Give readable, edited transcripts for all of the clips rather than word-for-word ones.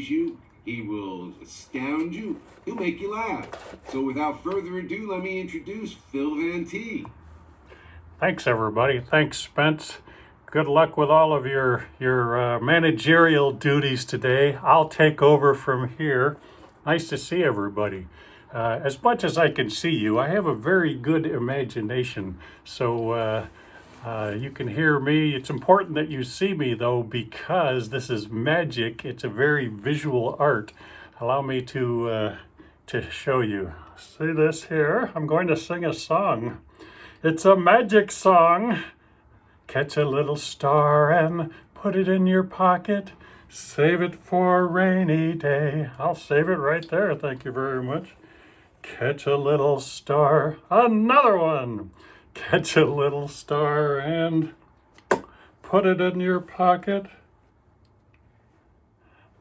you, he will astound you, he'll make you laugh. So without further ado, let me introduce Phil Van T. Thanks, everybody. Thanks, Spence. Good luck with all of your managerial duties today. I'll take over from here. Nice to see everybody. As much as I can see you, I have a very good imagination, so you can hear me. It's important that you see me, though, because this is magic. It's a very visual art. Allow me to show you. See this here? I'm going to sing a song. It's a magic song. Catch a little star and put it in your pocket. Save it for a rainy day. I'll save it right there. Thank you very much. Catch a little star. Another one. Catch a little star and put it in your pocket.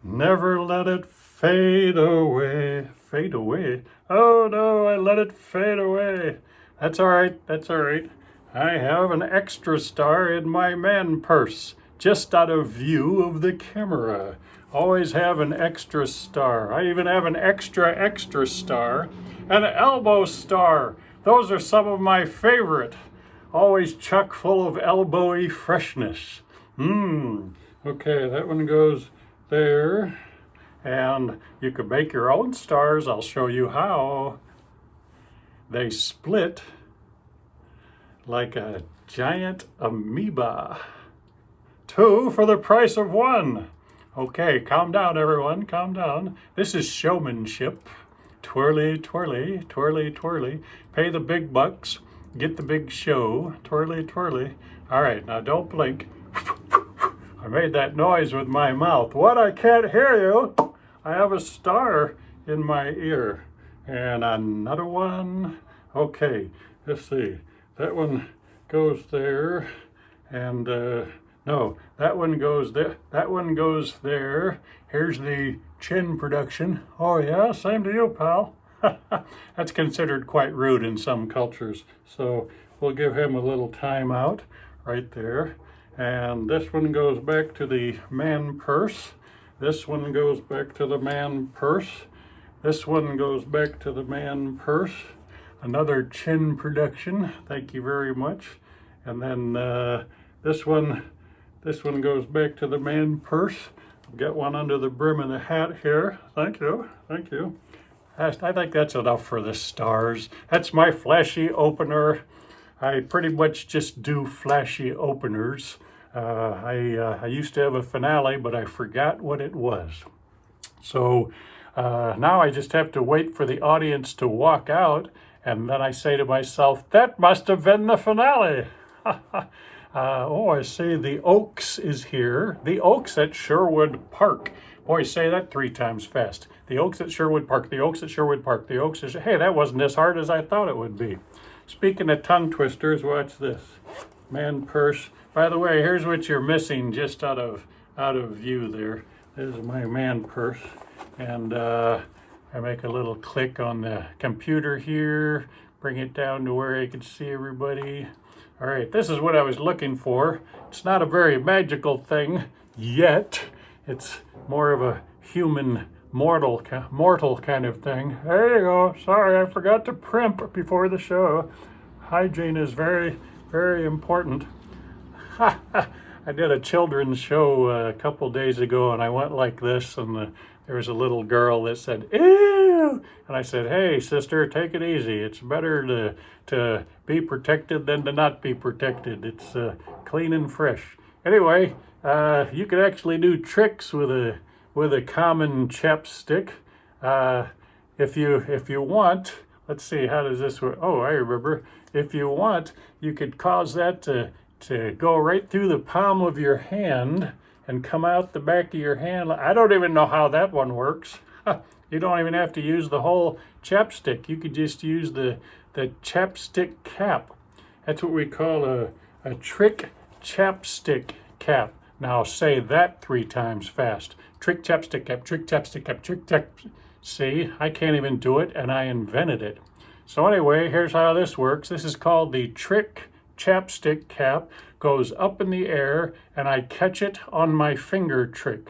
Never let it fade away. Fade away? Oh no, I let it fade away. That's all right. That's all right. I have an extra star in my man purse, just out of view of the camera. Always have an extra star. I even have an extra star, an elbow star. Those are some of my favorite. Always chock full of elbowy freshness. Okay, that one goes there. And you can make your own stars. I'll show you how. They split like a giant amoeba. 2 for the price of 1. Okay, calm down, everyone, calm down. This is showmanship. Twirly, twirly, twirly, twirly. Pay the big bucks, get the big show. Twirly, twirly. All right, now don't blink. I made that noise with my mouth. What? I can't hear you. I have a star in my ear. And another one. Okay, let's see. That one goes there. And no, that one goes there. That one goes there. Here's the chin production. Oh yeah, same to you, pal. That's considered quite rude in some cultures. So we'll give him a little time out right there. And this one goes back to the man purse. This one goes back to the man purse. This one goes back to the man purse. Another chin production. Thank you very much. And then this one goes back to the man purse. I've got one under the brim of the hat here. Thank you. Thank you. I think that's enough for the stars. That's my flashy opener. I pretty much just do flashy openers. I used to have a finale, but I forgot what it was. So now I just have to wait for the audience to walk out, and then I say to myself, that must have been the finale. Oh, I see the Oaks is here. The Oaks at Sherwood Park. Boy, say that 3 times fast. The Oaks at Sherwood Park. The Oaks at Sherwood Park. The Oaks at Hey, that wasn't as hard as I thought it would be. Speaking of tongue twisters, watch this. Man purse. By the way, here's what you're missing just out of view there. There's my man purse. And I make a little click on the computer here. Bring it down to where I can see everybody. All right, this is what I was looking for. It's not a very magical thing yet. It's more of a human mortal kind of thing. There you go. Sorry, I forgot to primp before the show. Hygiene is very, very important. I did a children's show a couple days ago, and I went like this, and there was a little girl that said, ew! And I said, hey, sister, take it easy. It's better to be protected than to not be protected. It's clean and fresh. Anyway, you could actually do tricks with a common chapstick. If you want, let's see, how does this work? Oh, I remember. If you want, you could cause that to go right through the palm of your hand and come out the back of your hand. I don't even know how that one works. You don't even have to use the whole chapstick. You could just use the chapstick cap. That's what we call a trick chapstick cap. Now say that 3 times fast. Trick chapstick cap, trick chapstick cap, trick chap. See, I can't even do it, and I invented it. So anyway, here's how this works. This is called the trick chapstick cap. Goes up in the air, and I catch it on my finger trick.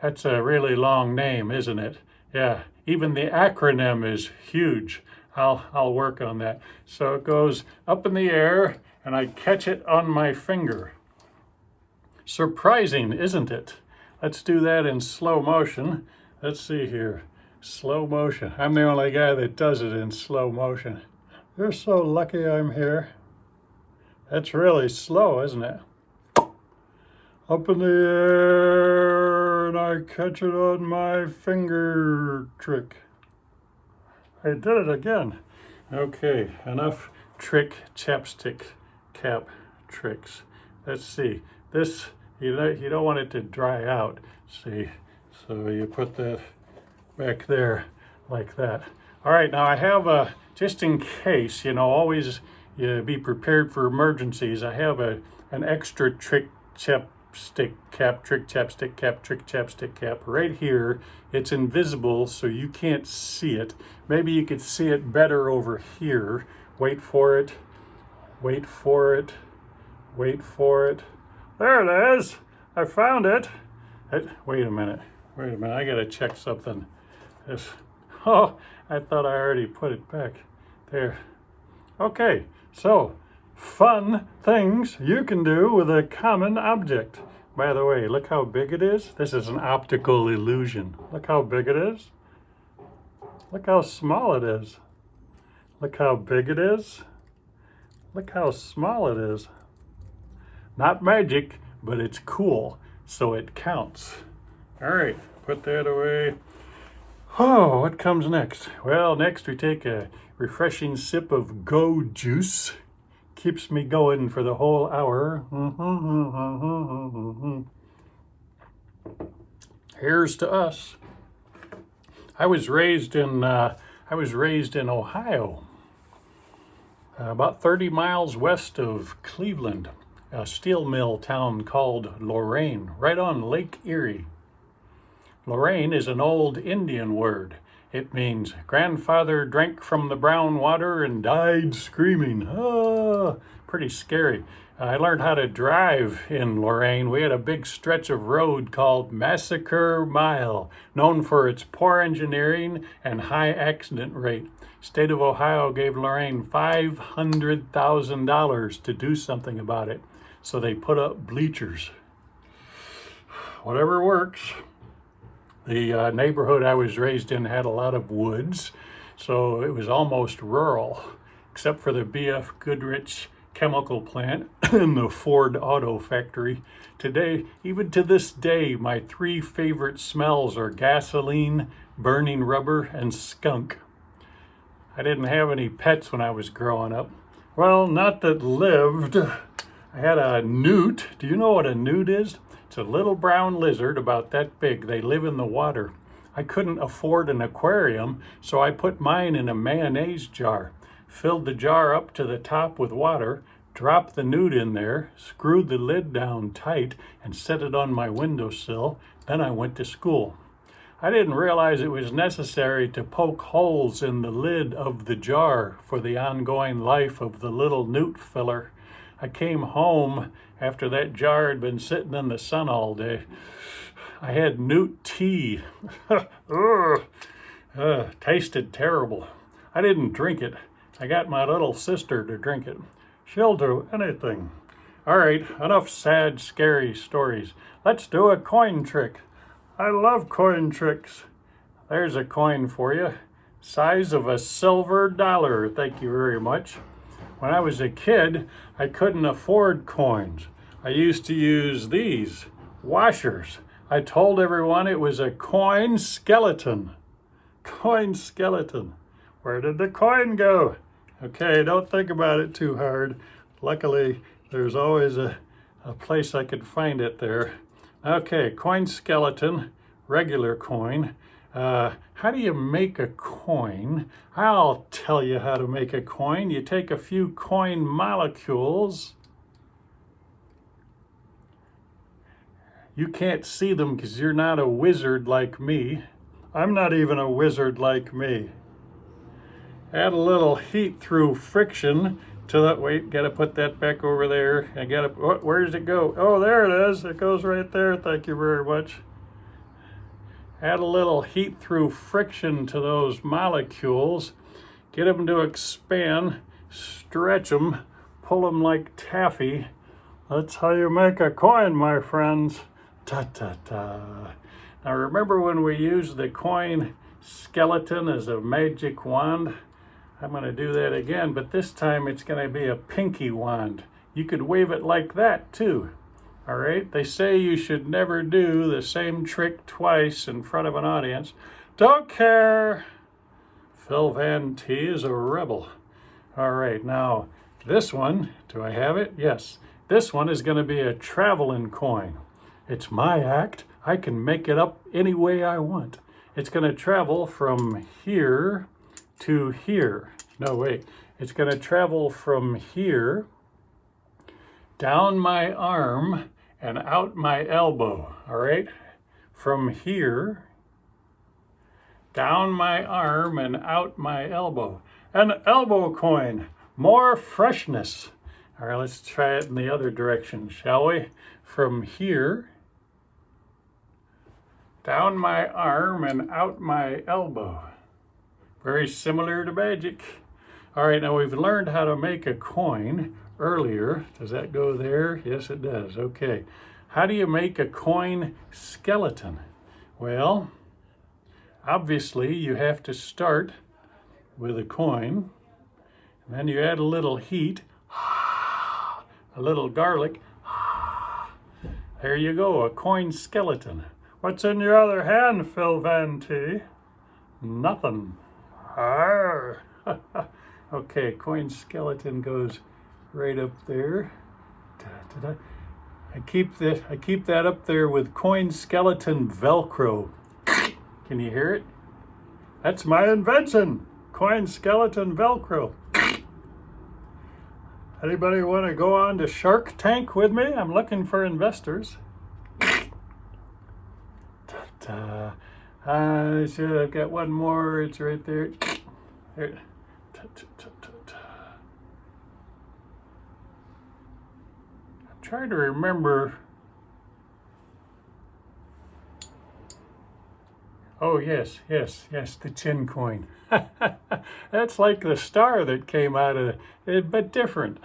That's a really long name, isn't it? Yeah, even the acronym is huge. I'll work on that. So it goes up in the air and I catch it on my finger. Surprising, isn't it? Let's do that in slow motion. Let's see here. Slow motion. I'm the only guy that does it in slow motion. You're so lucky I'm here. That's really slow, isn't it? Up in the air and I catch it on my finger trick. I did it again. Okay, enough trick chapstick cap tricks. Let's see. This, you don't want it to dry out. See, so you put that back there like that. All right, now I have a, just in case, always be prepared for emergencies. I have an extra trick chapstick cap, trick chapstick cap, trick chapstick cap right here. It's invisible, so you can't see it. Maybe you could see it better over here. Wait for it. Wait for it. Wait for it. There it is. I found it. Wait a minute. Wait a minute. I gotta check something. Oh, I thought I already put it back. There. Okay, so fun things you can do with a common object. By the way, look how big it is. This is an optical illusion. Look how big it is. Look how small it is. Look how big it is. Look how small it is. Not magic, but it's cool, so it counts. All right, put that away. Oh, what comes next? Well, next we take a refreshing sip of Go Juice. Keeps me going for the whole hour. Here's to us. I was raised in Ohio, about 30 miles west of Cleveland, a steel mill town called Lorain, right on Lake Erie. Lorain is an old Indian word. It means grandfather drank from the brown water and died screaming. Ah, pretty scary. I learned how to drive in Lorain. We had a big stretch of road called Massacre Mile, known for its poor engineering and high accident rate. State of Ohio gave Lorain $500,000 to do something about it. So they put up bleachers. Whatever works. The neighborhood I was raised in had a lot of woods, so it was almost rural, except for the B.F. Goodrich chemical plant and the Ford auto factory. Today, even to this day, my three favorite smells are gasoline, burning rubber, and skunk. I didn't have any pets when I was growing up. Well, not that lived. I had a newt. Do you know what a newt is? It's a little brown lizard about that big. They live in the water. I couldn't afford an aquarium, so I put mine in a mayonnaise jar, filled the jar up to the top with water, dropped the newt in there, screwed the lid down tight, and set it on my windowsill. Then I went to school. I didn't realize it was necessary to poke holes in the lid of the jar for the ongoing life of the little newt filler. I came home after that jar had been sitting in the sun all day. I had newt tea. Tasted terrible. I didn't drink it. I got my little sister to drink it. She'll do anything. All right, enough sad, scary stories. Let's do a coin trick. I love coin tricks. There's a coin for you. Size of a silver dollar. Thank you very much. When I was a kid, I couldn't afford coins. I used to use these, washers. I told everyone it was a coin skeleton. Coin skeleton. Where did the coin go? Okay, don't think about it too hard. Luckily, there's always a place I could find it there. Okay, coin skeleton, regular coin. How do you make a coin? I'll tell you how to make a coin. You take a few coin molecules. You can't see them because you're not a wizard like me. I'm not even a wizard like me. Add a little heat through friction to that. Wait, gotta put that back over there. Where does it go? Oh, there it is. It goes right there. Thank you very much. add a little heat through friction to those molecules, get them to expand, stretch them, pull them like taffy. That's how you make a coin, my friends. Ta-ta-ta. Now remember when we used the coin skeleton as a magic wand? I'm going to do that again, but this time it's going to be a pinky wand. You could wave it like that too. All right, they say you should never do the same trick twice in front of an audience. Don't care. Phil Van T is a rebel. All right, now this one, do I have it? Yes. This one is going to be a traveling coin. It's my act. I can make it up any way I want. It's going to travel from here to here. No, wait. It's going to travel from here down my arm and out my elbow. All right? From here down my arm and out my elbow. An elbow coin. More freshness. All right, let's try it in the other direction, shall we? From here down my arm and out my elbow. Very similar to magic. All right, now we've learned how to make a coin earlier. Does that go there? Yes, it does. Okay. How do you make a coin skeleton? Well, obviously you have to start with a coin, and then you add a little heat, a little garlic. There you go, a coin skeleton. What's in your other hand, Phil Van T? Nothing. Arr. Okay, coin skeleton goes right up there. Da-da-da. I keep that up there with coin skeleton Velcro. Can you hear it? That's my invention. Coin skeleton Velcro. Anybody want to go on to Shark Tank with me? I'm looking for investors. Ta-ta. I've got one more. It's right there. There. Ta-ta-ta-ta. I'm trying to remember. Oh, yes, the chin coin. That's like the star that came out of it, but different.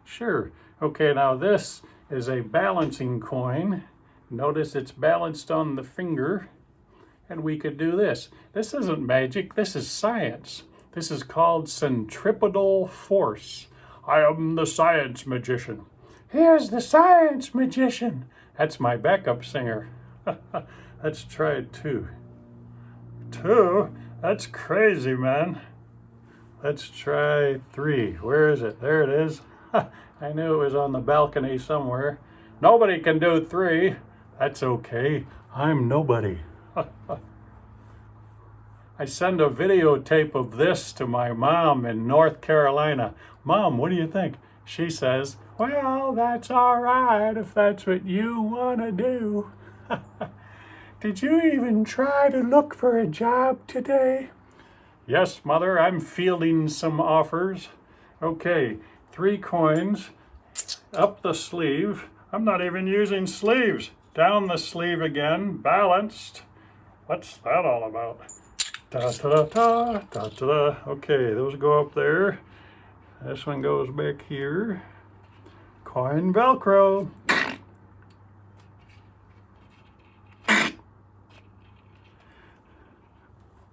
Sure. Okay, now this is a balancing coin. Notice it's balanced on the finger, and we could do this. This isn't magic, this is science. This is called centripetal force. I am the science magician. Here's the science magician. That's my backup singer. Let's try it too. Two? That's crazy, man. Let's try three. Where is it? There it is. I knew it was on the balcony somewhere. Nobody can do three. That's okay. I'm nobody. I send a videotape of this to my mom in North Carolina. Mom, what do you think? She says, well, that's all right if that's what you want to do. Did you even try to look for a job today? Yes, Mother, I'm fielding some offers. Okay, 3 coins, up the sleeve. I'm not even using sleeves. Down the sleeve again, balanced. What's that all about? Da-da-da-da, da-da-da. Okay, those go up there. This one goes back here. Coin Velcro.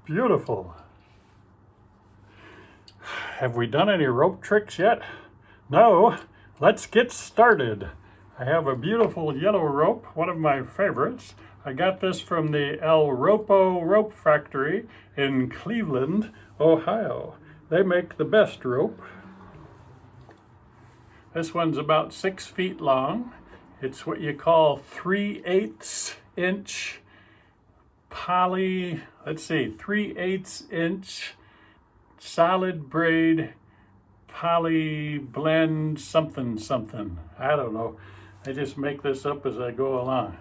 Beautiful. Have we done any rope tricks yet? No. Let's get started. I have a beautiful yellow rope, one of my favorites. I got this from the El Ropo Rope Factory in Cleveland, Ohio. They make the best rope. This one's about 6 feet long. It's what you call 3/8 inch poly, 3/8 inch solid braid poly blend something. I don't know. I just make this up as I go along.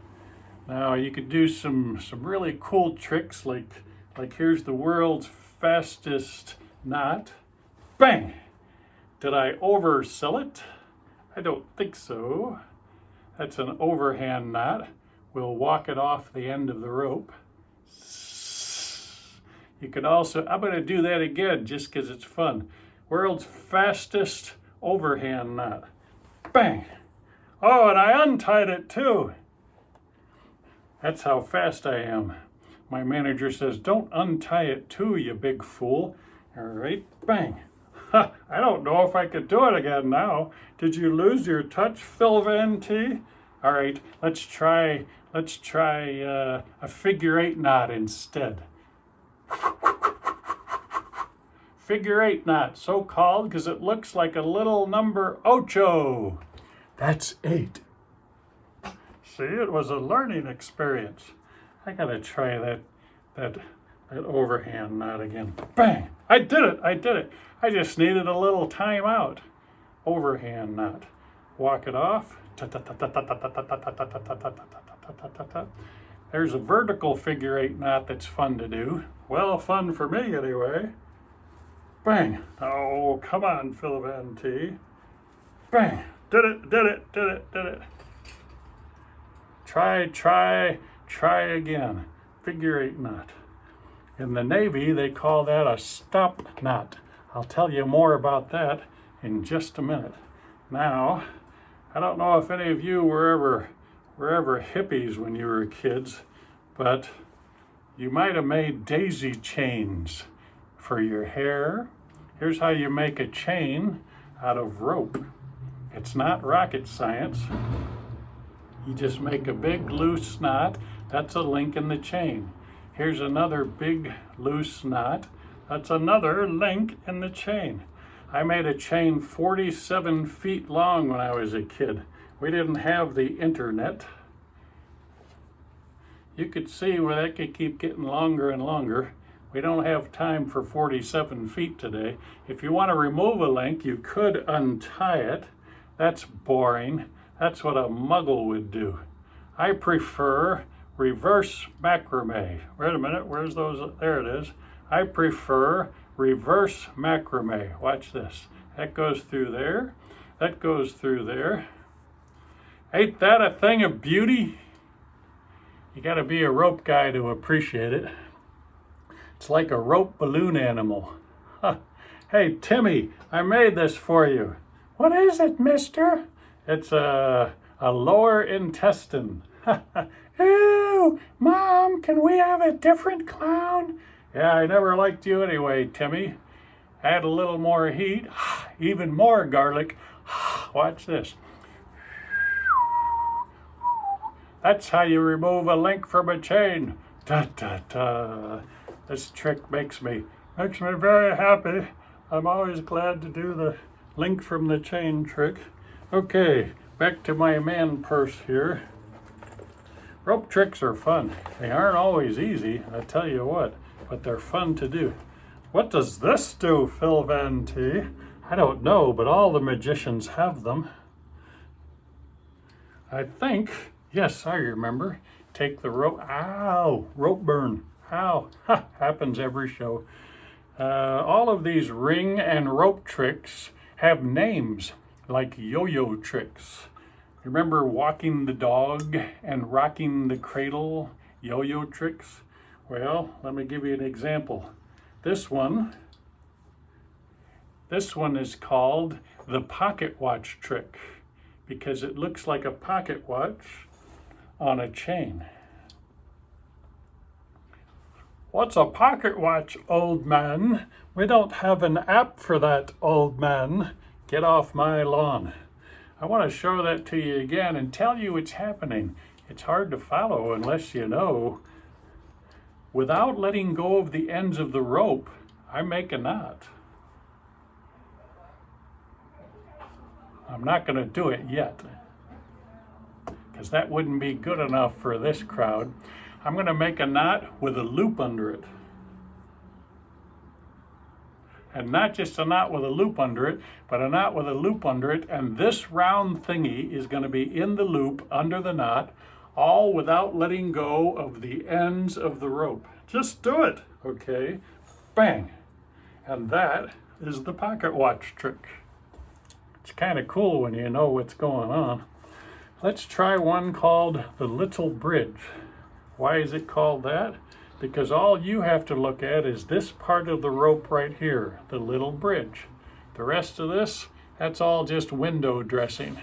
Now you could do some really cool tricks like here's the world's fastest knot. Bang! Did I oversell it? I don't think so. That's an overhand knot. We'll walk it off the end of the rope. You could also, I'm going to do that again just because it's fun. World's fastest overhand knot. Bang! Oh, and I untied it too. That's how fast I am. My manager says, don't untie it too, you big fool. All right, bang. Ha, I don't know if I could do it again now. Did you lose your touch, Phil Van T? All right, let's try a figure eight knot instead. Figure eight knot, so called because it looks like a little number ocho. That's 8. See, it was a learning experience. I gotta try that overhand knot again. Bang! I did it. I just needed a little time out. Overhand knot. Walk it off. There's a vertical figure eight knot that's fun to do. Well, fun for me anyway. Bang! Oh, come on, Phil Van T. Bang! Did it. Try again. Figure eight knot. In the Navy, they call that a stop knot. I'll tell you more about that in just a minute. Now, I don't know if any of you were ever hippies when you were kids, but you might have made daisy chains for your hair. Here's how you make a chain out of rope. It's not rocket science. You just make a big loose knot. That's a link in the chain. Here's another big loose knot. That's another link in the chain. I made a chain 47 feet long when I was a kid. We didn't have the internet. You could see where that could keep getting longer and longer. We don't have time for 47 feet today. If you want to remove a link, you could untie it. That's boring. That's what a muggle would do. I prefer reverse macrame. Wait a minute, where's those? There it is. I prefer reverse macrame. Watch this. That goes through there. That goes through there. Ain't that a thing of beauty? You gotta be a rope guy to appreciate it. It's like a rope balloon animal. Huh. Hey, Timmy, I made this for you. What is it, mister? It's a lower intestine. Ew, Mom, can we have a different clown? Yeah, I never liked you anyway, Timmy. Add a little more heat, even more garlic. Watch this. That's how you remove a link from a chain. Da, da, da. This trick makes me very happy. I'm always glad to do the link from the chain trick. Okay, back to my man purse here. Rope tricks are fun. They aren't always easy, I tell you what, but they're fun to do. What does this do, Phil Van T? I don't know, but all the magicians have them. I think, yes, I remember. Take the rope, ow, rope burn, ow, ha, happens every show. All of these ring and rope tricks have names, like yo-yo tricks. Remember walking the dog and rocking the cradle, yo-yo tricks? Well, let me give you an example. This one is called the pocket watch trick because it looks like a pocket watch on a chain. What's a pocket watch, old man? We don't have an app for that, old man. Get off my lawn. I want to show that to you again and tell you it's happening. It's hard to follow unless you know. Without letting go of the ends of the rope, I make a knot. I'm not going to do it yet because that wouldn't be good enough for this crowd. I'm going to make a knot with a loop under it. And not just a knot with a loop under it, but a knot with a loop under it. And this round thingy is going to be in the loop under the knot, all without letting go of the ends of the rope. Just do it, okay? Bang. And that is the pocket watch trick. It's kind of cool when you know what's going on. Let's try one called the Little Bridge. Why is it called that? because all you have to look at is this part of the rope right here, the little bridge. The rest of this, that's all just window dressing.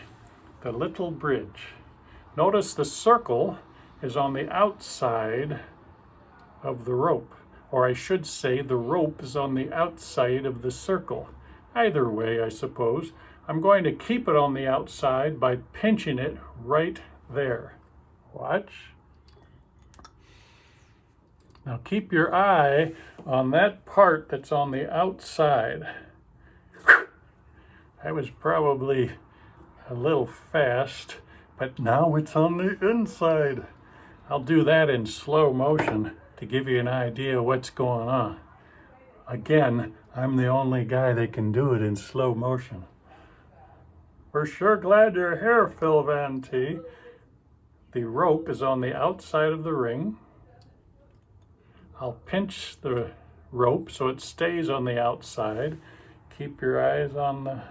The little bridge. Notice the circle is on the outside of the rope, or I should say the rope is on the outside of the circle. Either way, I suppose. I'm going to keep it on the outside by pinching it right there. Watch. Now keep your eye on that part that's on the outside. That was probably a little fast, but now it's on the inside. I'll do that in slow motion to give you an idea of what's going on. Again, I'm the only guy that can do it in slow motion. We're sure glad you're here, Phil Van T. The rope is on the outside of the ring. I'll pinch the rope so it stays on the outside. Keep your eyes on the...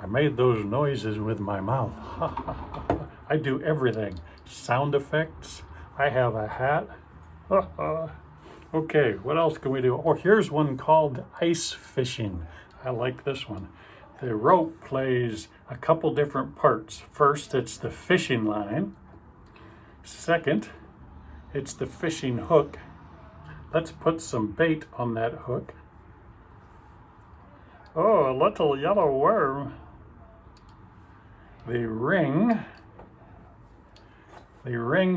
I made those noises with my mouth. I do everything. Sound effects. I have a hat. Okay, what else can we do? Oh, here's one called ice fishing. I like this one. The rope plays a couple different parts. First, it's the fishing line. Second, it's the fishing hook. Let's put some bait on that hook. Oh, a little yellow worm. The ring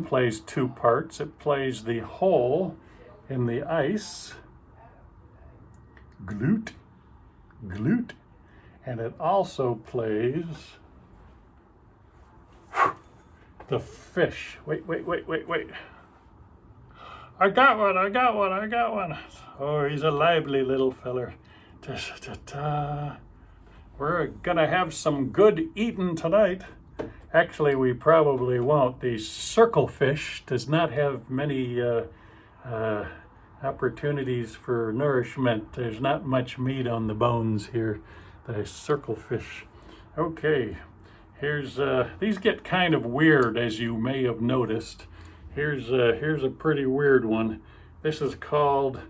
plays two parts. It plays the hole in the ice, glute, and it also plays the fish. Wait. I got one. Oh, he's a lively little feller. We're gonna have some good eating tonight. Actually, we probably won't. The circle fish does not have many opportunities for nourishment. There's not much meat on the bones here. The circle fish. Okay, here's these get kind of weird, as you may have noticed. Here's a pretty weird one. This is called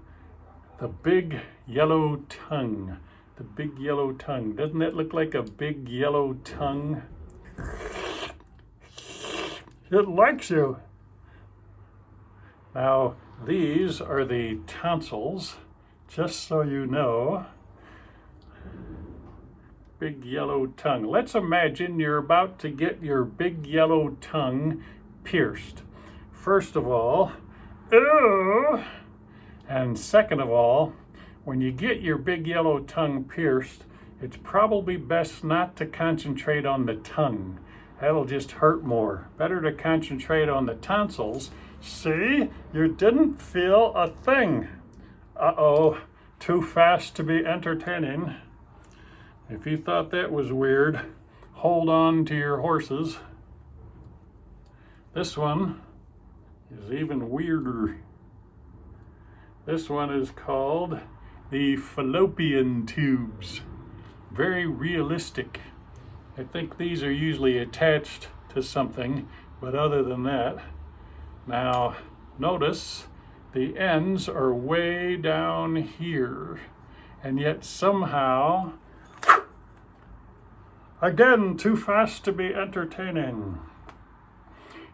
the big yellow tongue. The big yellow tongue. Doesn't that look like a big yellow tongue? It likes you. Now, these are the tonsils, just so you know. Big yellow tongue. Let's imagine you're about to get your big yellow tongue pierced. First of all, ew! And second of all, when you get your big yellow tongue pierced, it's probably best not to concentrate on the tongue. That'll just hurt more. Better to concentrate on the tonsils. See, you didn't feel a thing. Uh-oh, too fast to be entertaining. If you thought that was weird, hold on to your horses. This one is even weirder. This one is called the fallopian tubes. Very realistic. I think these are usually attached to something, but other than that, now notice the ends are way down here, and yet somehow, again, too fast to be entertaining.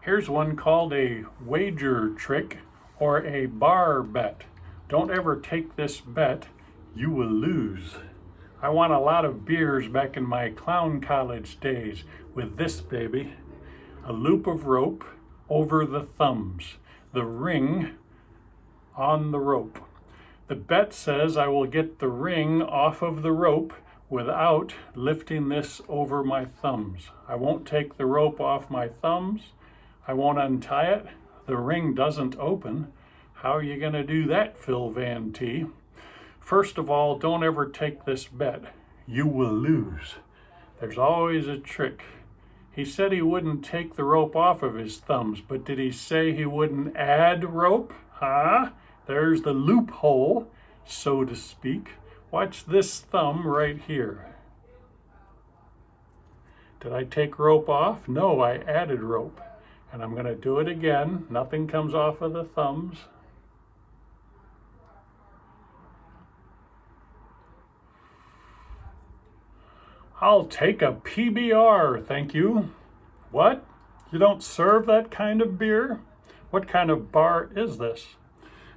Here's one called a wager trick or a bar bet. Don't ever take this bet, you will lose. I won a lot of beers back in my clown college days with this baby. A loop of rope over the thumbs, the ring on the rope. The bet says I will get the ring off of the rope without lifting this over my thumbs. I won't take the rope off my thumbs. I won't untie it. The ring doesn't open. How are you going to do that, Phil Van T? First of all, don't ever take this bet. You will lose. There's always a trick. He said he wouldn't take the rope off of his thumbs, but did he say he wouldn't add rope? Huh? There's the loophole, so to speak. Watch this thumb right here. Did I take rope off? No, I added rope. And I'm going to do it again. Nothing comes off of the thumbs. I'll take a PBR, thank you. What? You don't serve that kind of beer? What kind of bar is this?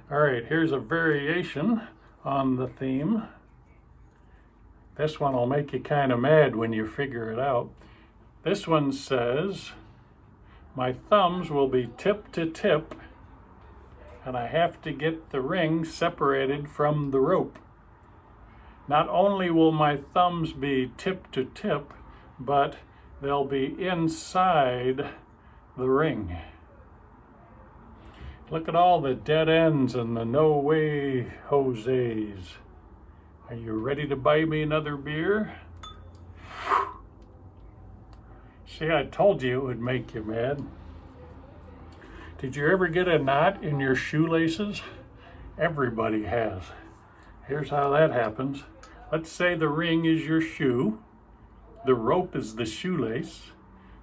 All right, here's a variation on the theme. This one will make you kind of mad when you figure it out. This one says, my thumbs will be tip to tip, and I have to get the ring separated from the rope. Not only will my thumbs be tip to tip, but they'll be inside the ring. Look at all the dead ends and the no way Jose's. Are you ready to buy me another beer? See, I told you it would make you mad. Did you ever get a knot in your shoelaces? Everybody has. Here's how that happens. Let's say the ring is your shoe, the rope is the shoelace.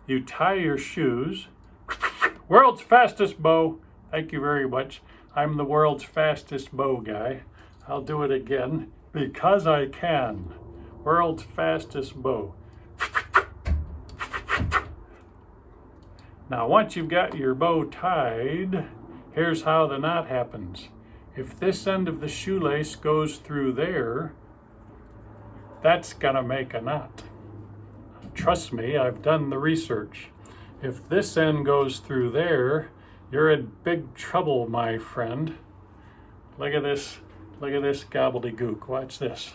You tie your shoes. World's fastest bow. Thank you very much. I'm the world's fastest bow guy. I'll do it again because I can. World's fastest bow. Now, once you've got your bow tied, here's how the knot happens. If this end of the shoelace goes through there, that's gonna make a knot. Trust me, I've done the research. If this end goes through there, you're in big trouble, my friend. Look at this gobbledygook. Watch this.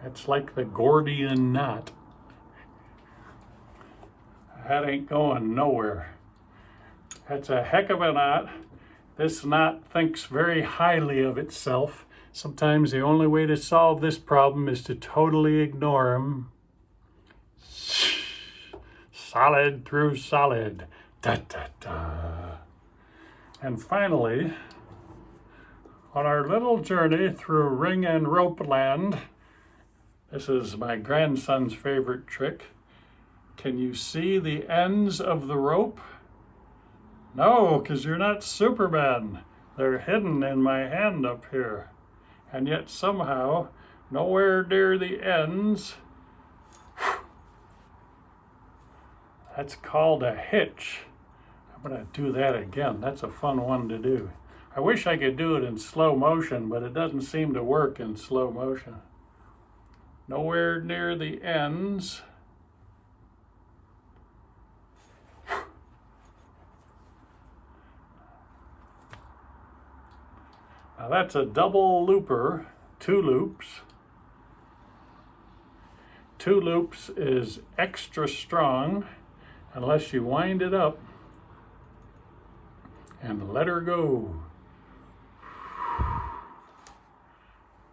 It's like the Gordian knot. That ain't going nowhere. That's a heck of a knot. This knot thinks very highly of itself. Sometimes the only way to solve this problem is to totally ignore him. Solid through solid. Da, da, da. And finally, on our little journey through ring and rope land, this is my grandson's favorite trick. Can you see the ends of the rope? No, because you're not Superman. They're hidden in my hand up here. And yet somehow, nowhere near the ends. That's called a hitch. I'm going to do that again. That's a fun one to do. I wish I could do it in slow motion, but it doesn't seem to work in slow motion. Nowhere near the ends. Now that's a double looper, 2 loops. 2 loops is extra strong unless you wind it up and let her go.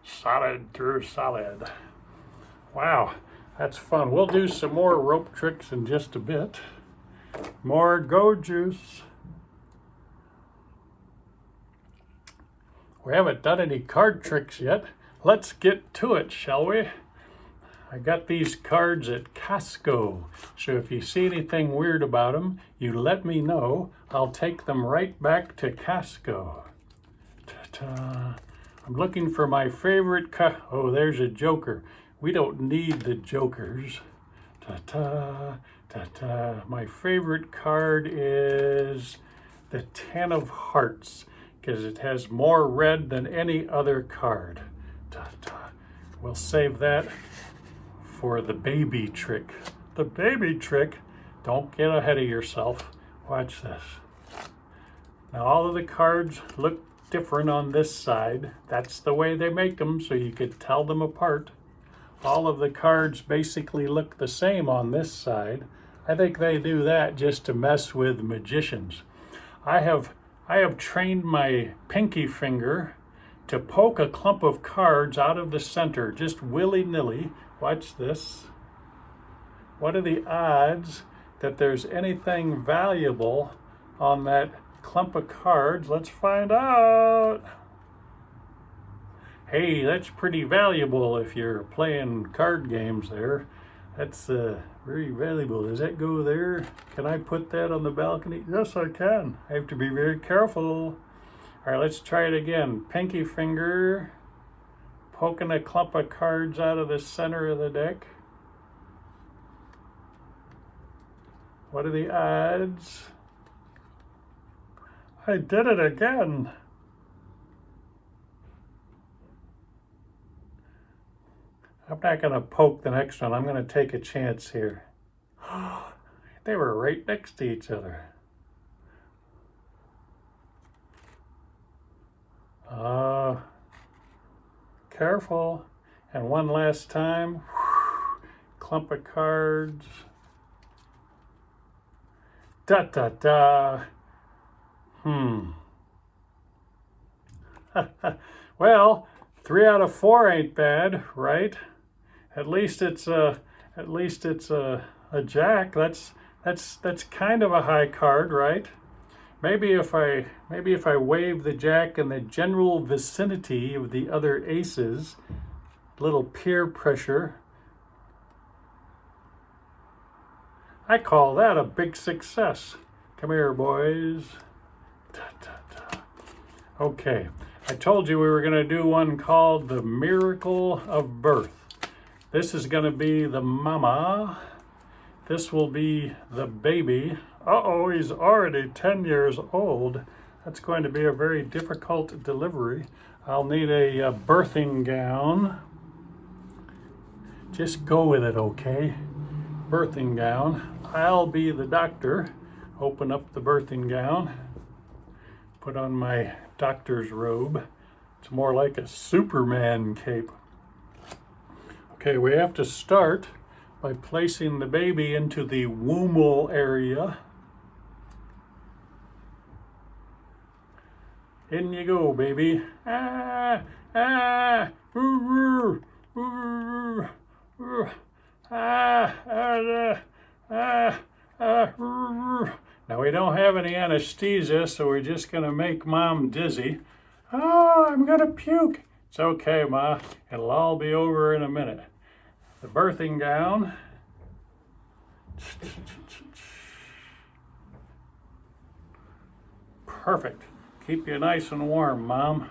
Solid through solid. Wow, that's fun. We'll do some more rope tricks in just a bit. More Go Juice. We haven't done any card tricks yet. Let's get to it, shall we? I got these cards at Costco, so if you see anything weird about them, you let me know. I'll take them right back to Costco. Ta-ta. I'm looking for my favorite oh, there's a joker. We don't need the jokers. Ta-ta, ta-ta. My favorite card is the 10 of Hearts, because it has more red than any other card. Ta-ta. We'll save that for the baby trick. The baby trick, don't get ahead of yourself. Watch this. Now all of the cards look different on this side. That's the way they make them, so you could tell them apart. All of the cards basically look the same on this side. I think they do that just to mess with magicians. I have trained my pinky finger to poke a clump of cards out of the center, just willy-nilly, Watch this. What are the odds that there's anything valuable on that clump of cards? Let's find out. Hey, that's pretty valuable if you're playing card games there. That's very valuable. Does that go there? Can I put that on the balcony? Yes, I can. I have to be very careful. All right, let's try it again. Pinky finger, poking a clump of cards out of the center of the deck. What are the odds? I did it again. I'm not going to poke the next one. I'm going to take a chance here. They were right next to each other. Careful. And one last time. Clump of cards. Da da da. Well, 3 out of 4 ain't bad, right? At least it's a jack. That's kind of a high card, right? Maybe if I wave the jack in the general vicinity of the other aces, little peer pressure. I call that a big success. Come here, boys. Da, da, da. Okay, I told you we were going to do one called The Miracle of Birth. This is going to be the mama. This will be the baby. Uh-oh, he's already 10 years old. That's going to be a very difficult delivery. I'll need a birthing gown. Just go with it, okay? Birthing gown. I'll be the doctor. Open up the birthing gown. Put on my doctor's robe. It's more like a Superman cape. Okay, we have to start by placing the baby into the wombal area. In you go, baby. Ah, ah, ooh, ooh, ooh, ooh, ah, ah, ah, ah, ooh. Now we don't have any anesthesia, so we're just gonna make Mom dizzy. Oh, I'm gonna puke. It's okay, Ma. It'll all be over in a minute. The birthing gown. Perfect. Keep you nice and warm, Mom.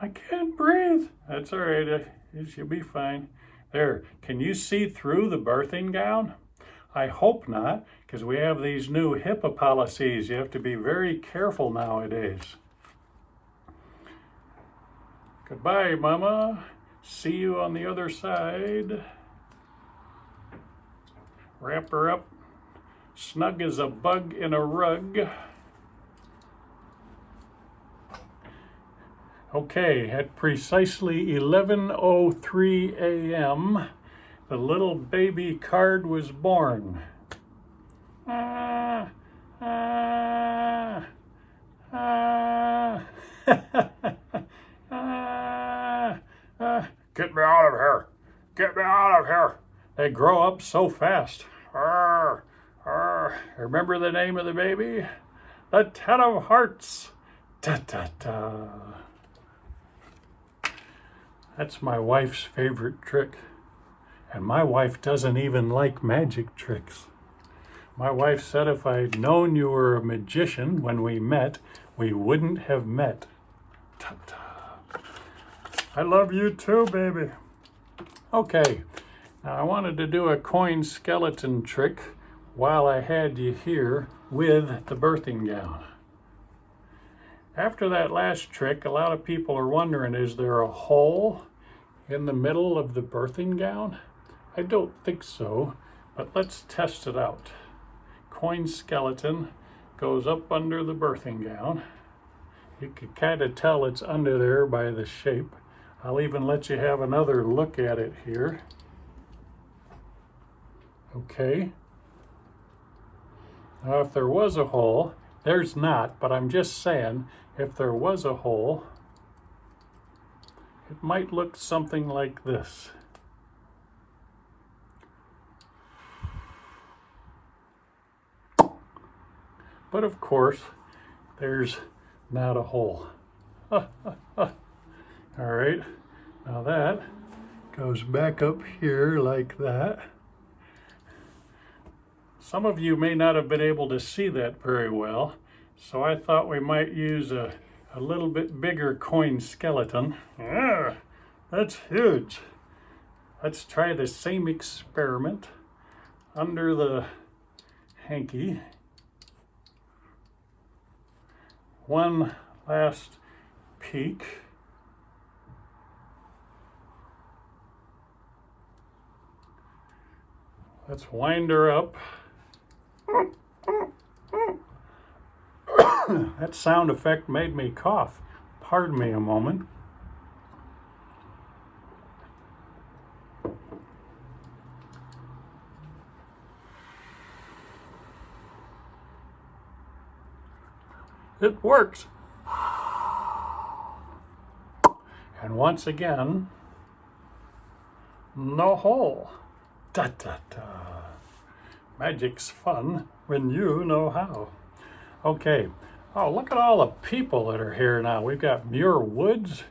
I can't breathe. That's all right. You should be fine. There. Can you see through the birthing gown? I hope not, because we have these new HIPAA policies. You have to be very careful nowadays. Goodbye, Mama. See you on the other side. Wrap her up. Snug as a bug in a rug. Okay, at precisely 11:03 a.m., the little baby card was born. Ah, ah, ah, Get me out of here! Get me out of here! They grow up so fast. Remember the name of the baby? The 10 of Hearts. Da da da. That's my wife's favorite trick. And my wife doesn't even like magic tricks. My wife said if I'd known you were a magician when we met, we wouldn't have met. Ta-ta. I love you too, baby. Okay, now I wanted to do a coin skeleton trick while I had you here with the birthing gown. After that last trick, a lot of people are wondering, is there a hole in the middle of the birthing gown? I don't think so, but let's test it out. Coin skeleton goes up under the birthing gown. You can kind of tell it's under there by the shape. I'll even let you have another look at it here. Okay. Now if there was a hole, there's not, but I'm just saying, if there was a hole, it might look something like this. But of course, there's not a hole. All right, now that goes back up here like that. Some of you may not have been able to see that very well, so I thought we might use a little bit bigger coin skeleton. Ah, that's huge. Let's try the same experiment under the hanky. One last peek. Let's wind her up. That sound effect made me cough. Pardon me a moment. It works. And once again, no hole. Da da da. Magic's fun when you know how. Okay. Oh, look at all the people that are here now. We've got Muir Woods.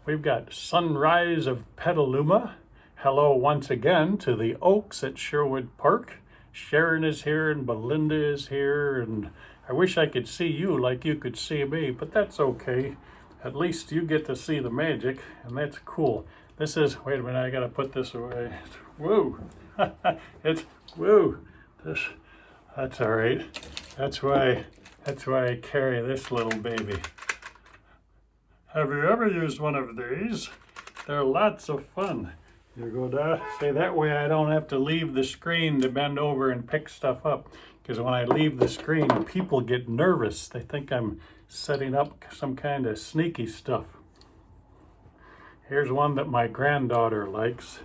We've got Sunrise of Petaluma. Hello once again to the Oaks at Sherwood Park. Sharon is here and Belinda is here, and I wish I could see you like you could see me, but that's okay. At least you get to see the magic, and that's cool. This is, wait a minute, I gotta put this away. Woo! It's, woo! That's all right. That's why I carry this little baby. Have you ever used one of these? They're lots of fun. You go down, say that way I don't have to leave the screen to bend over and pick stuff up. Because when I leave the screen, people get nervous. They think I'm setting up some kind of sneaky stuff. Here's one that my granddaughter likes.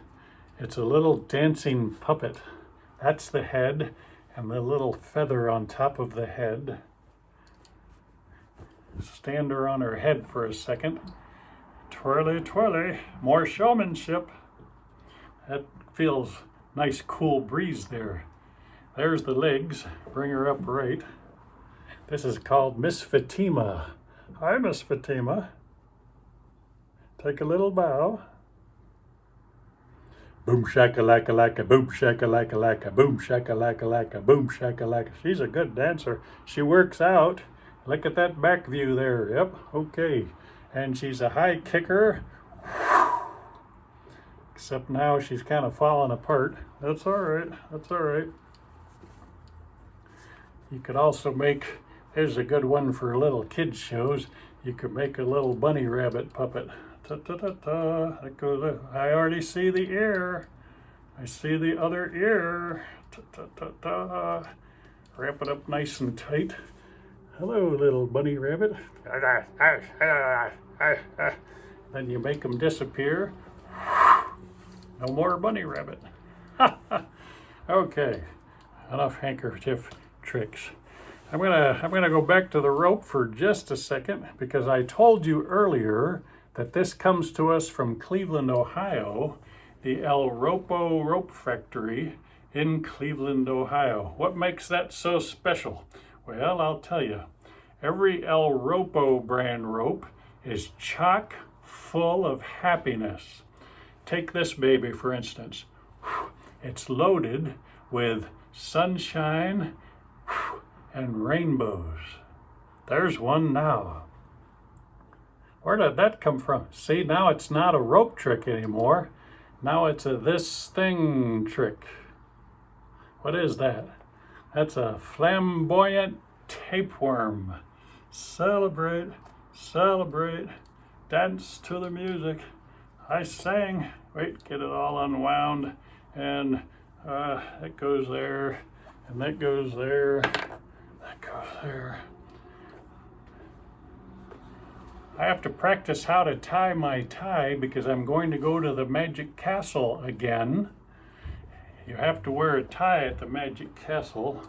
It's a little dancing puppet. That's the head and the little feather on top of the head. Stand her on her head for a second. Twirly, twirly, more showmanship. That feels nice, cool breeze there. There's the legs. Bring her up right. This is called Miss Fatima. Hi, Miss Fatima. Take a little bow. Boom shakalaka laka, boom shakalaka laka, boom shakalaka laka, boom shakalaka. She's a good dancer. She works out. Look at that back view there. Yep, okay. And she's a high kicker. Except now she's kind of falling apart. That's all right. That's all right. You could also make, there's a good one for little kids shows. You could make a little bunny rabbit puppet. Ta ta ta ta. That goes. I already see the ear. I see the other ear. Ta ta ta ta. Wrap it up nice and tight. Hello, little bunny rabbit. Then you make them disappear. No more bunny rabbit. Okay, enough handkerchief tricks. I'm gonna go back to the rope for just a second because I told you earlier that this comes to us from Cleveland, Ohio, the El Ropo Rope Factory in Cleveland, Ohio. What makes that so special? Well, I'll tell you. Every El Ropo brand rope is chock full of happiness. Take this baby, for instance. It's loaded with sunshine and rainbows. There's one now. Where did that come from? See, now it's not a rope trick anymore. Now it's a this thing trick. What is that? That's a flamboyant tapeworm. Celebrate, celebrate, dance to the music. I sang. Wait, get it all unwound. And that goes there, and that goes there, that goes there. I have to practice how to tie my tie because I'm going to go to the Magic Castle again. You have to wear a tie at the Magic Castle.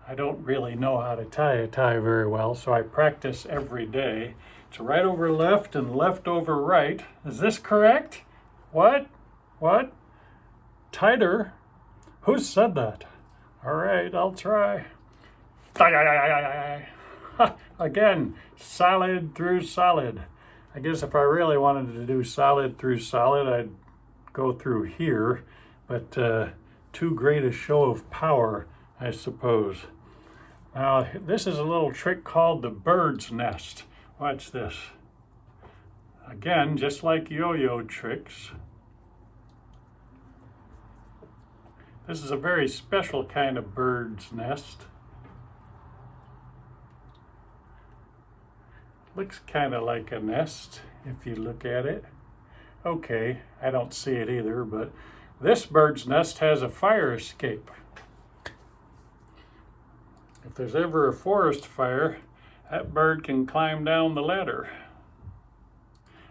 I don't really know how to tie a tie very well, so I practice every day. It's right over left and left over right. Is this correct? What? What? Tighter? Who said that? All right, I'll try. Again, solid through solid. I guess if I really wanted to do solid through solid, I'd go through here, but too great a show of power, I suppose. Now, this is a little trick called the bird's nest. Watch this. Again, just like yo-yo tricks, this is a very special kind of bird's nest. Looks kind of like a nest if you look at it. Okay, I don't see it either, but this bird's nest has a fire escape. If there's ever a forest fire, that bird can climb down the ladder.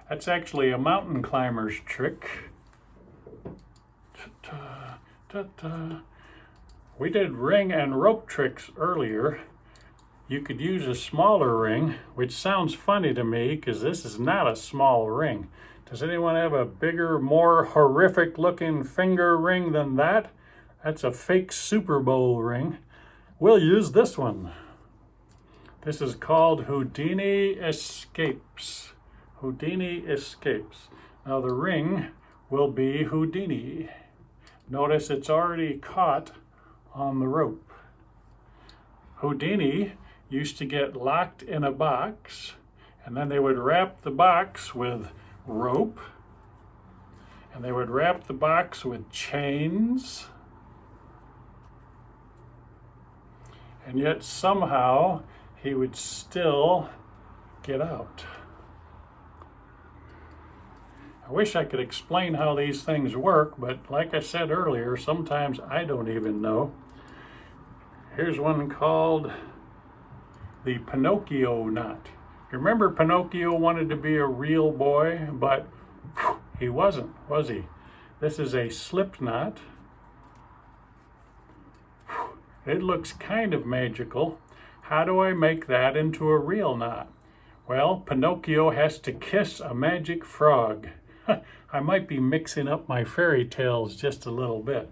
That's actually a mountain climber's trick. Ta-ta, ta-ta. We did ring and rope tricks earlier. You could use a smaller ring, which sounds funny to me because this is not a small ring. Does anyone have a bigger, more horrific looking finger ring than that? That's a fake Super Bowl ring. We'll use this one. This is called Houdini Escapes. Houdini Escapes. Now the ring will be Houdini. Notice it's already caught on the rope. Houdini used to get locked in a box, and then they would wrap the box with rope, and they would wrap the box with chains, and yet somehow he would still get out. I wish I could explain how these things work, but like I said earlier, sometimes I don't even know. Here's one called the Pinocchio knot. You remember Pinocchio wanted to be a real boy, but he wasn't, was he? This is a slip knot. It looks kind of magical. How do I make that into a real knot? Well, Pinocchio has to kiss a magic frog. I might be mixing up my fairy tales just a little bit.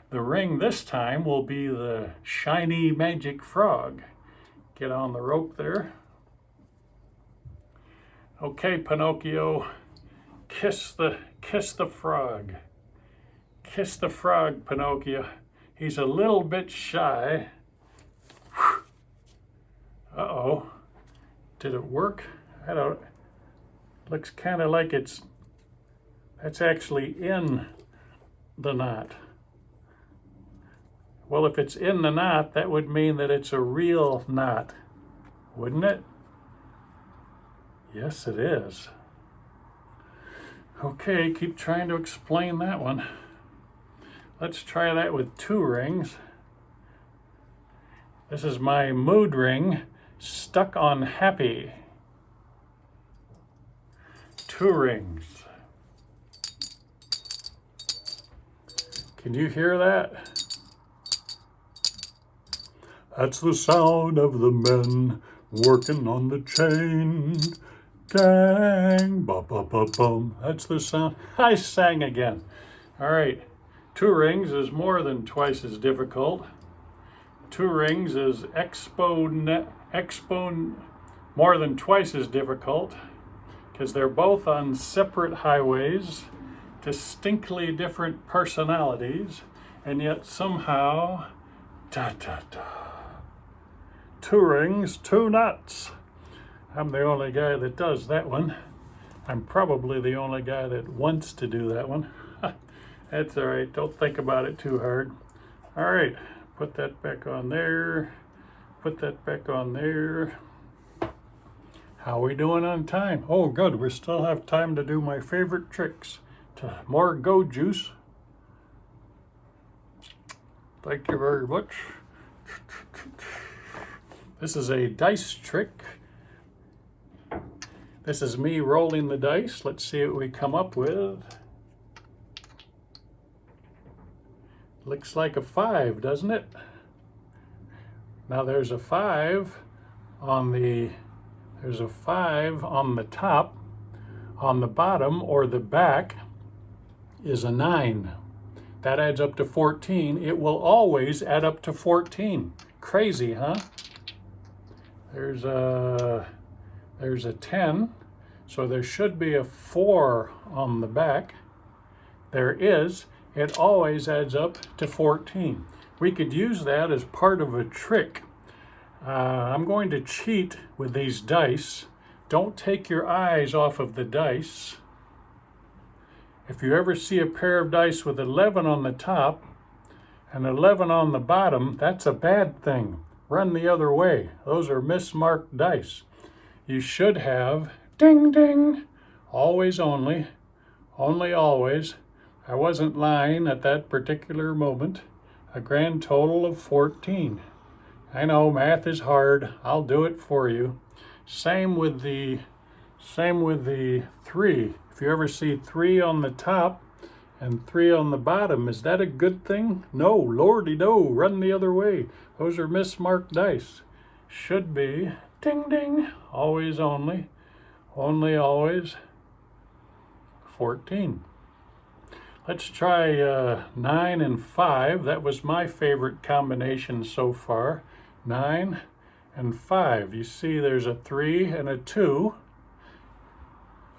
The ring this time will be the shiny magic frog. Get on the rope there. Okay, Pinocchio, kiss the frog. Kiss the frog, Pinocchio. He's a little bit shy. Uh-oh. Did it work? I don't. Looks kind of like that's actually in the knot. Well, if it's in the knot, that would mean that it's a real knot, wouldn't it? Yes, it is. Okay, keep trying to explain that one. Let's try that with 2 rings. This is my mood ring, stuck on happy. 2 rings. Can you hear that? That's the sound of the men working on the chain gang. Ba-ba-ba-bum. That's the sound. I sang again. All right. 2 rings is more than twice as difficult. 2 rings is more than twice as difficult because they're both on separate highways, distinctly different personalities, and yet somehow, da-da-da. 2 rings, 2 knots. I'm the only guy that does that one. I'm probably the only guy that wants to do that one. That's all right. Don't think about it too hard. All right. Put that back on there. Put that back on there. How are we doing on time? Oh, good. We still have time to do my favorite tricks. More Go Juice. Thank you very much. This is a dice trick. This is me rolling the dice. Let's see what we come up with. Looks like a 5, doesn't it? Now there's a 5 on the top. On the bottom or the back is a 9. That adds up to 14. It will always add up to 14. Crazy, huh? There's a 10, so there should be a 4 on the back. There is. It always adds up to 14. We could use that as part of a trick. I'm going to cheat with these dice. Don't take your eyes off of the dice. If you ever see a pair of dice with 11 on the top and 11 on the bottom, that's a bad thing. Run the other way. Those are mismarked dice. You should have, ding, ding, always, only, always. I wasn't lying at that particular moment. A grand total of 14. I know math is hard. I'll do it for you. Same with the 3. If you ever see 3 on the top and 3 on the bottom, is that a good thing? No, lordy no, run the other way. Those are mismarked dice. Should be, ding ding, always, only, always, 14. Let's try 9 and 5. That was my favorite combination so far. 9 and 5. You see there's a 3 and a 2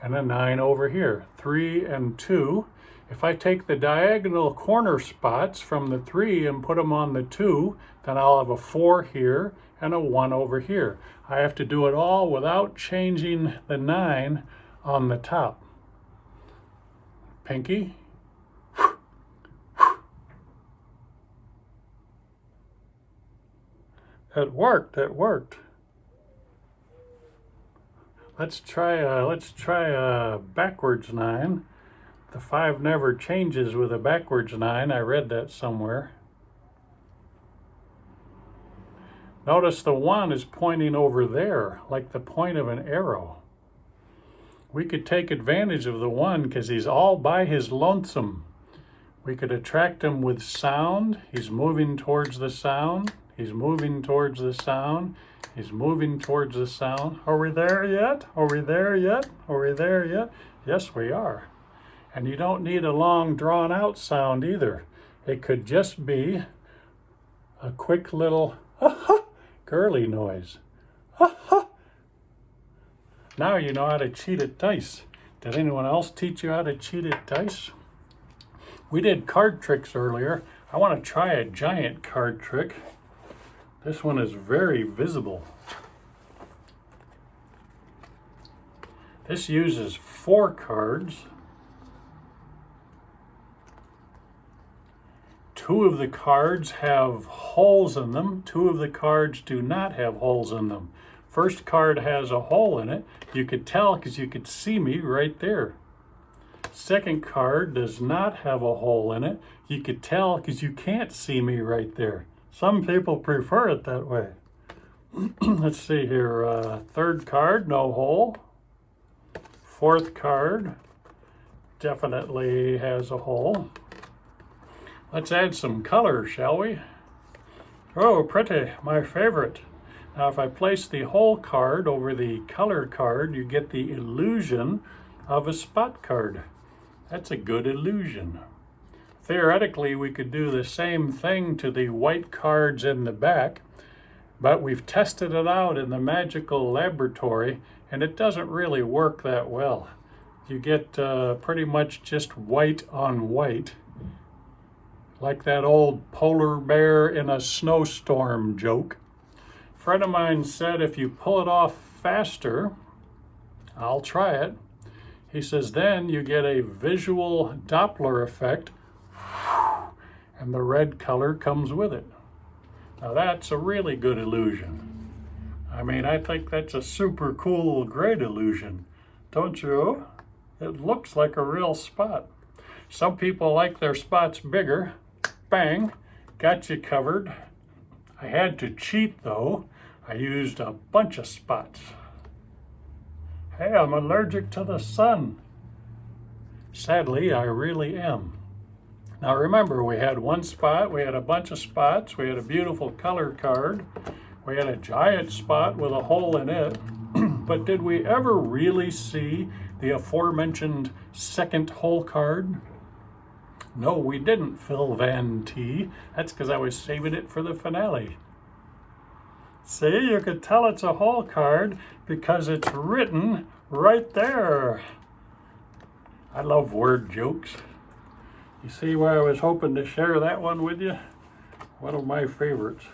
and a 9 over here. 3 and 2. If I take the diagonal corner spots from the 3 and put them on the 2, then I'll have a 4 here and a 1 over here. I have to do it all without changing the 9 on the top. Pinky. It worked. Let's try a backwards 9. The 5 never changes with a backwards 9. I read that somewhere. Notice the 1 is pointing over there, like the point of an arrow. We could take advantage of the 1 because he's all by his lonesome. We could attract him with sound. He's moving towards the sound. He's moving towards the sound. He's moving towards the sound. Are we there yet? Are we there yet? Are we there yet? Yes, we are. And you don't need a long, drawn-out sound either. It could just be a quick little girly noise. Now you know how to cheat at dice. Did anyone else teach you how to cheat at dice? We did card tricks earlier. I want to try a giant card trick. This one is very visible. This uses 4 cards. 2 of the cards have holes in them. 2 of the cards do not have holes in them. First card has a hole in it. You could tell because you could see me right there. Second card does not have a hole in it. You could tell because you can't see me right there. Some people prefer it that way. Let's see here. Third card, no hole. Fourth card definitely has a hole. Let's add some color, shall we? Oh, pretty, my favorite. Now, if I place the hole card over the color card, you get the illusion of a spot card. That's a good illusion. Theoretically, we could do the same thing to the white cards in the back, but we've tested it out in the magical laboratory, and it doesn't really work that well. You get pretty much just white on white, like that old polar bear in a snowstorm joke. A friend of mine said if you pull it off faster, I'll try it. He says then you get a visual Doppler effect, and the red color comes with it. Now that's a really good illusion. I mean, I think that's a super cool, great illusion, don't you? It looks like a real spot. Some people like their spots bigger. Bang, got you covered. I had to cheat though. I used a bunch of spots. Hey, I'm allergic to the sun. Sadly, I really am. Now remember, we had one spot, we had a bunch of spots, we had a beautiful color card, we had a giant spot with a hole in it, but did we ever really see the aforementioned second hole card? No, we didn't, Phil Van T. That's because I was saving it for the finale. See, you could tell it's a hole card because it's written right there. I love word jokes. You see why I was hoping to share that one with you? One of my favorites.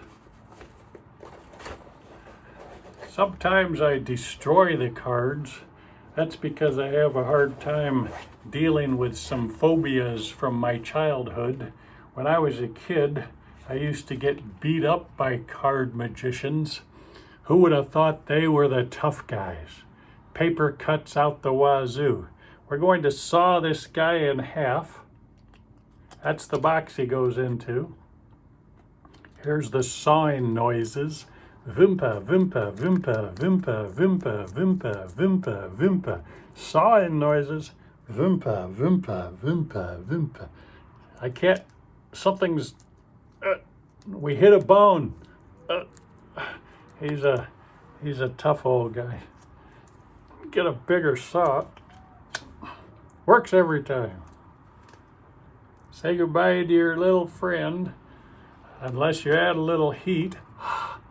Sometimes I destroy the cards. That's because I have a hard time dealing with some phobias from my childhood. When I was a kid, I used to get beat up by card magicians. Who would have thought they were the tough guys? Paper cuts out the wazoo. We're going to saw this guy in half. That's the box he goes into. Here's the sawing noises. Vimpa, vimpa, vimpa, vimpa, vimpa, vimpa, vimpa, vimpa. Sawing noises. Vimpa, vimpa, vimpa, vimpa. I can't, something's, we hit a bone. He's a tough old guy. Get a bigger saw. Works every time. Say goodbye to your little friend, unless you add a little heat.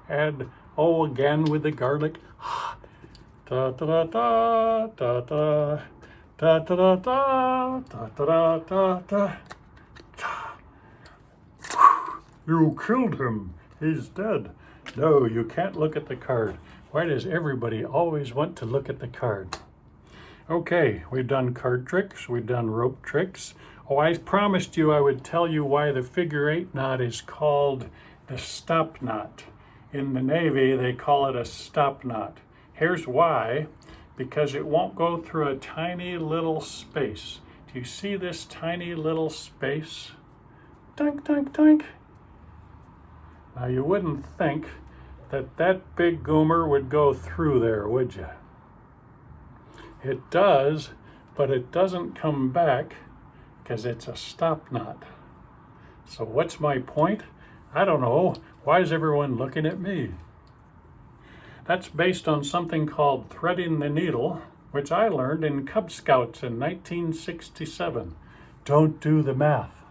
Add, again with the garlic. Da da da da da da da da da da da da da. You killed him. He's dead. No, you can't look at the card. Why does everybody always want to look at the card? Okay, we've done card tricks. We've done rope tricks. Oh, I promised you I would tell you why the figure 8 knot is called the stop knot. In the Navy, they call it a stop knot. Here's why. Because it won't go through a tiny little space. Do you see this tiny little space? Dunk, dunk, dunk. Now, you wouldn't think that that big goomer would go through there, would you? It does, but it doesn't come back because it's a stop knot. So what's my point? I don't know. Why is everyone looking at me? That's based on something called threading the needle, which I learned in Cub Scouts in 1967. Don't do the math.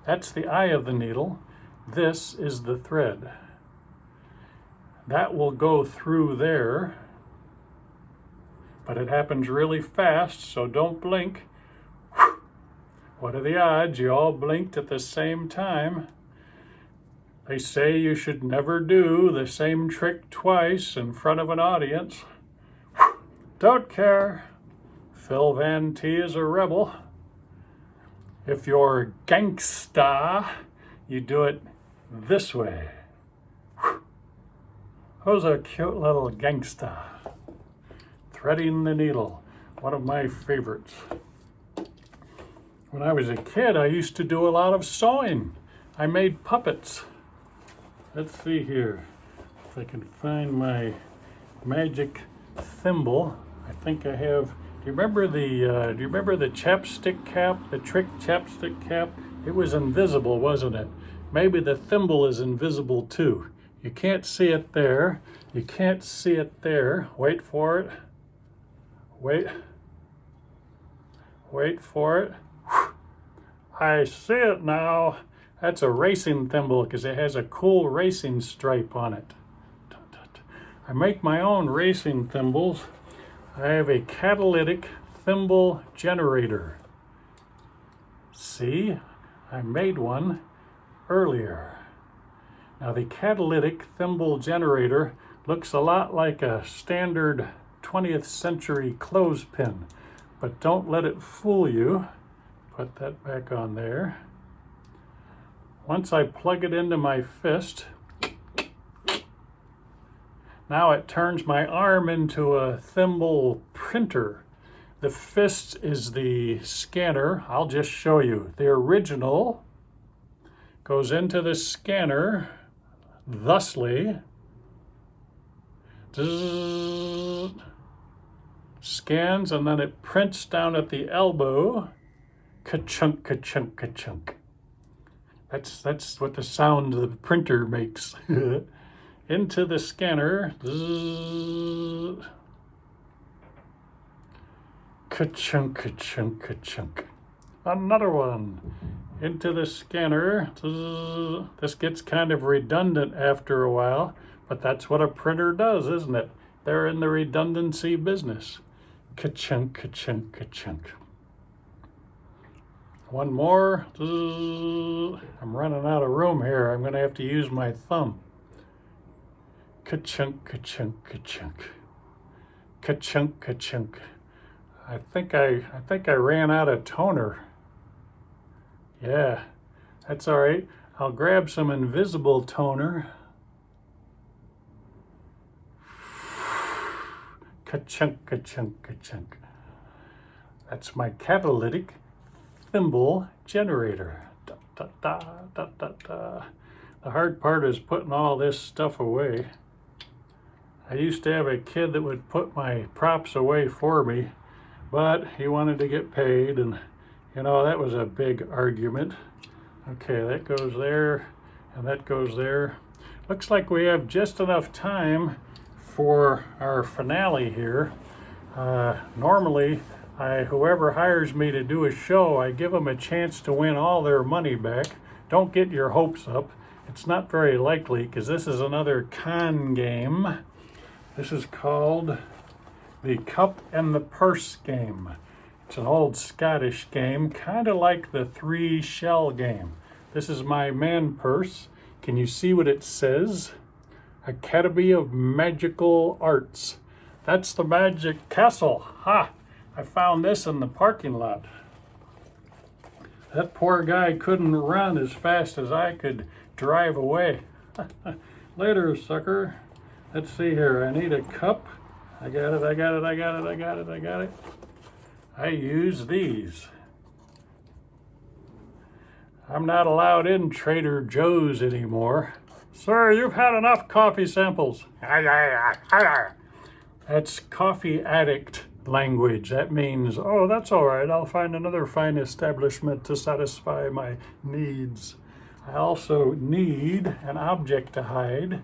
That's the eye of the needle. This is the thread. That will go through there, but it happens really fast, so don't blink. What are the odds you all blinked at the same time? They say you should never do the same trick twice in front of an audience. Don't care. Phil Van T is a rebel. If you're gangsta, you do it this way. Who's a cute little gangsta? Threading the needle, one of my favorites. When I was a kid, I used to do a lot of sewing. I made puppets. Let's see here, if I can find my magic thimble. I think I have. Do you remember the chapstick cap, the trick chapstick cap? It was invisible, wasn't it? Maybe the thimble is invisible too. You can't see it there. You can't see it there. Wait for it. Wait for it. I see it now. That's a racing thimble because it has a cool racing stripe on it. I make my own racing thimbles. I have a catalytic thimble generator. See, I made one earlier. Now the catalytic thimble generator looks a lot like a standard 20th century clothespin, but don't let it fool you. Put that back on there. Once I plug it into my fist, now it turns my arm into a thimble printer. The fist is the scanner. I'll just show you. The original goes into the scanner thusly. Zzz, scans, and then it prints down at the elbow. Ka-chunk, ka-chunk, ka-chunk. That's what the sound the printer makes. Into the scanner. Zzz, ka-chunk, ka-chunk, ka-chunk. Another one. Into the scanner. This gets kind of redundant after a while, but that's what a printer does, isn't it? They're in the redundancy business. Ka-chunk, ka-chunk, ka-chunk. One more. I'm running out of room here. I'm going to have to use my thumb. Ka-chunk, ka-chunk, ka-chunk. Ka-chunk, ka-chunk. I think I ran out of toner. Yeah, that's all right. I'll grab some invisible toner. Ka-chunk, ka-chunk, ka-chunk. That's my catalytic thimble generator. Da, da, da, da, da, da. The hard part is putting all this stuff away. I used to have a kid that would put my props away for me, but he wanted to get paid, and you know, that was a big argument. Okay, that goes there, and that goes there. Looks like we have just enough time for our finale here. Normally, whoever hires me to do a show, I give them a chance to win all their money back. Don't get your hopes up. It's not very likely, because this is another con game. This is called the Cup and the Purse game. It's an old Scottish game, kind of like the 3 shell game. This is my man purse. Can you see what it says? Academy of Magical Arts. That's the Magic Castle. Ha! I found this in the parking lot. That poor guy couldn't run as fast as I could drive away. Later, sucker. Let's see here. I need a cup. I got it, I got it, I got it, I got it, I got it. I use these. I'm not allowed in Trader Joe's anymore. Sir, you've had enough coffee samples. That's coffee addict language. That means, oh, that's all right. I'll find another fine establishment to satisfy my needs. I also need an object to hide.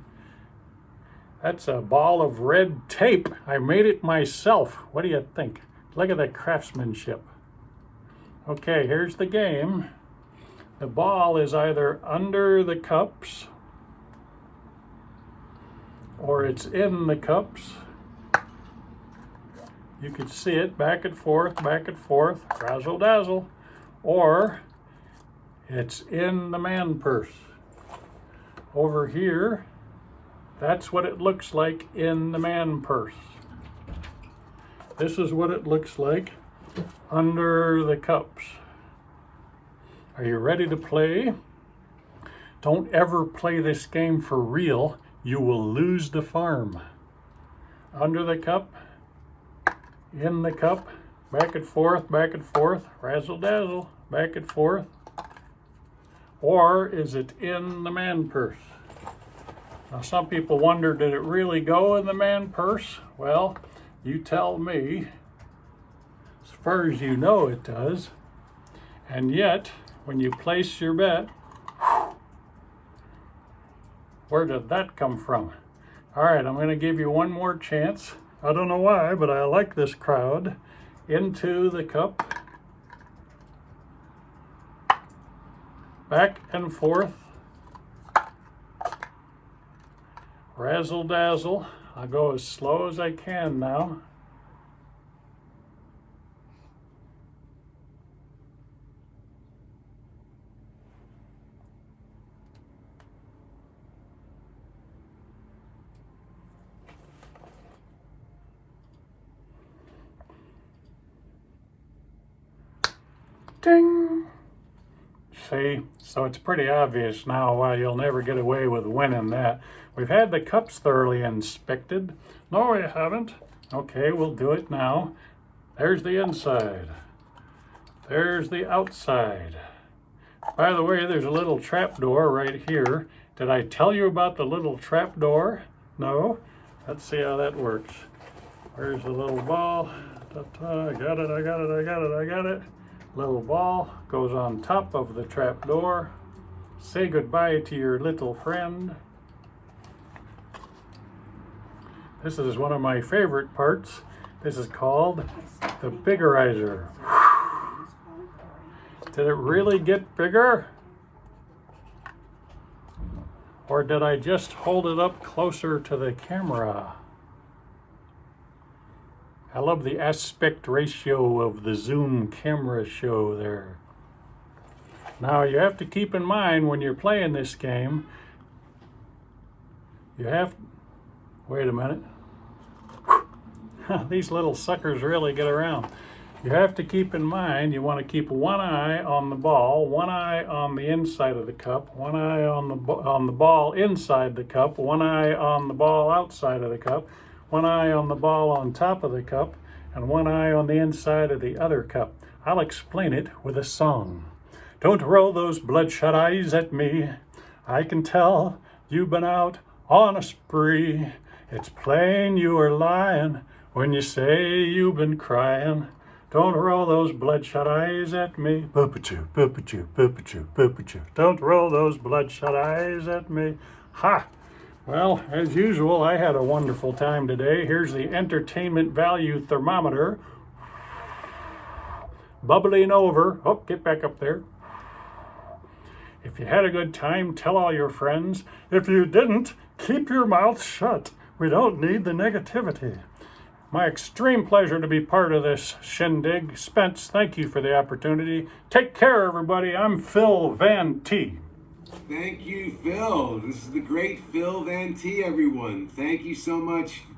That's a ball of red tape. I made it myself. What do you think? Look at that craftsmanship. Okay, here's the game. The ball is either under the cups or it's in the cups. You can see it back and forth, razzle dazzle. Or it's in the man purse. Over here, that's what it looks like in the man purse. This is what it looks like under the cups. Are you ready to play? Don't ever play this game for real. You will lose the farm. Under the cup, in the cup, back and forth, razzle dazzle, back and forth. Or is it in the man purse? Now, some people wonder, did it really go in the man purse? Well, you tell me. As far as you know, it does. And yet, when you place your bet, where did that come from? All right, I'm going to give you one more chance. I don't know why, but I like this crowd. Into the cup. Back and forth. Razzle dazzle. I'll go as slow as I can now. Ding! See, so it's pretty obvious now why you'll never get away with winning that. We've had the cups thoroughly inspected. No, we haven't. Okay, we'll do it now. There's the inside. There's the outside. By the way, there's a little trap door right here. Did I tell you about the little trap door? No? Let's see how that works. Where's the little ball? Ta-ta, I got it, I got it, I got it, I got it. Little ball goes on top of the trap door. Say goodbye to your little friend. This is one of my favorite parts. This is called the Biggerizer. Did it really get bigger? Or did I just hold it up closer to the camera? I love the aspect ratio of the zoom camera show there. Now you have to keep in mind when you're playing this game, wait a minute. These little suckers really get around. You have to keep in mind, you want to keep one eye on the ball, one eye on the inside of the cup, one eye on the ball inside the cup, one eye on the ball outside of the cup, one eye on the ball on top of the cup, and one eye on the inside of the other cup. I'll explain it with a song. Don't roll those bloodshot eyes at me. I can tell you've been out on a spree. It's plain you are lying when you say you've been crying. Don't roll those bloodshot eyes at me. Boop-a-choo, boop-a-choo, boop-a-choo, boop-a-choo. Don't roll those bloodshot eyes at me. Ha! Well, as usual, I had a wonderful time today. Here's the entertainment value thermometer. Bubbling over. Oh, get back up there. If you had a good time, tell all your friends. If you didn't, keep your mouth shut. We don't need the negativity. My extreme pleasure to be part of this shindig. Spence, thank you for the opportunity. Take care, everybody. I'm Phil Van T. Thank you, Phil. This is the great Phil Van T, everyone. Thank you so much